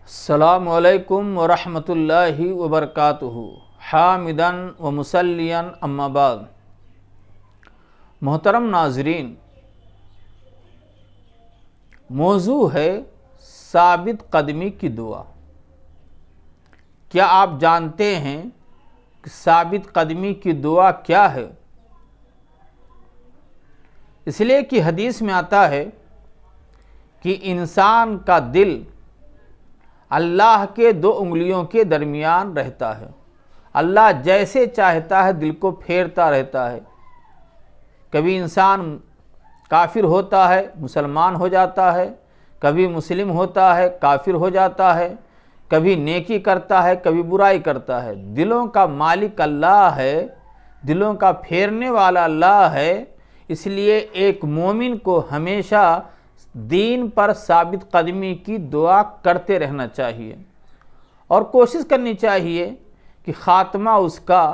السلام علیکم ورحمۃ اللہ وبرکاتہ۔ حامداً و مسلیاً اما بعد۔ محترم ناظرین، موضوع ہے ثابت قدمی کی دعا۔ کیا آپ جانتے ہیں کہ ثابت قدمی کی دعا کیا ہے؟ اس لیے کہ حدیث میں آتا ہے کہ انسان کا دل اللہ کے دو انگلیوں کے درمیان رہتا ہے۔ اللہ جیسے چاہتا ہے دل کو پھیرتا رہتا ہے۔ کبھی انسان کافر ہوتا ہے، مسلمان ہو جاتا ہے، کبھی مسلم ہوتا ہے، کافر ہو جاتا ہے، کبھی نیکی کرتا ہے، کبھی برائی کرتا ہے۔ دلوں کا مالک اللہ ہے، دلوں کا پھیرنے والا اللہ ہے۔ اس لیے ایک مومن کو ہمیشہ دین پر ثابت قدمی کی دعا کرتے رہنا چاہیے اور کوشش کرنی چاہیے کہ خاتمہ اس کا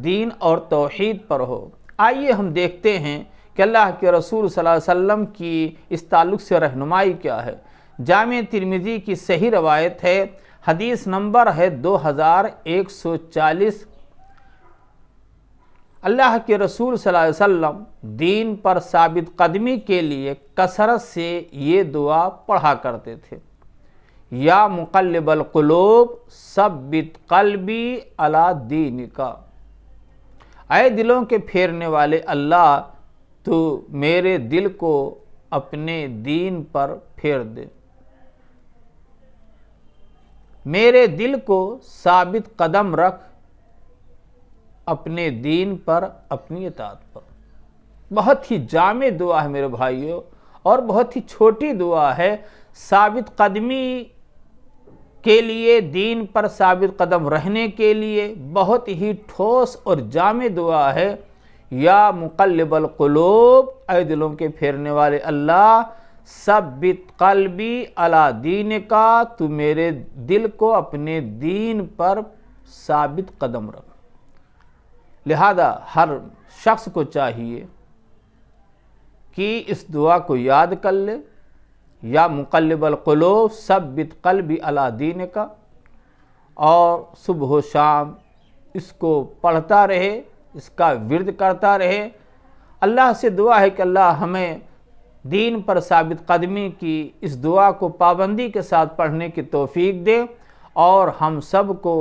دین اور توحید پر ہو۔ آئیے ہم دیکھتے ہیں کہ اللہ کے رسول صلی اللہ علیہ وسلم کی اس تعلق سے رہنمائی کیا ہے۔ جامع ترمذی کی صحیح روایت ہے، حدیث نمبر ہے 2140۔ اللہ کے رسول صلی اللہ علیہ وسلم دین پر ثابت قدمی کے لیے کثرت سے یہ دعا پڑھا کرتے تھے۔ یا مقلب القلوب ثبت قلبی علی دینک۔ اے دلوں کے پھیرنے والے اللہ، تو میرے دل کو اپنے دین پر پھیر دے، میرے دل کو ثابت قدم رکھ اپنے دین پر، اپنی اطاعت پر۔ بہت ہی جامع دعا ہے میرے بھائیوں، اور بہت ہی چھوٹی دعا ہے۔ ثابت قدمی کے لیے، دین پر ثابت قدم رہنے کے لیے بہت ہی ٹھوس اور جامع دعا ہے۔ یا مقلب القلوب، اے دلوں کے پھیرنے والے اللہ، ثبت قلبی علی دینک، تو میرے دل کو اپنے دین پر ثابت قدم رکھ۔ لہذا ہر شخص کو چاہیے کہ اس دعا کو یاد کر لے، یا مقلب القلوب ثبت قلبی علی دینک، اور صبح و شام اس کو پڑھتا رہے، اس کا ورد کرتا رہے۔ اللہ سے دعا ہے کہ اللہ ہمیں دین پر ثابت قدمی کی اس دعا کو پابندی کے ساتھ پڑھنے کی توفیق دے، اور ہم سب کو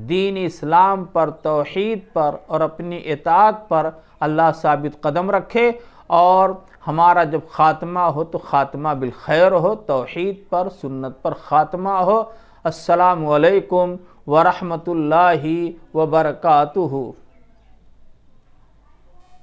دین اسلام پر، توحید پر اور اپنی اطاعت پر اللہ ثابت قدم رکھے، اور ہمارا جب خاتمہ ہو تو خاتمہ بالخیر ہو، توحید پر، سنت پر خاتمہ ہو۔ السلام علیکم ورحمۃ اللہ وبرکاتہ۔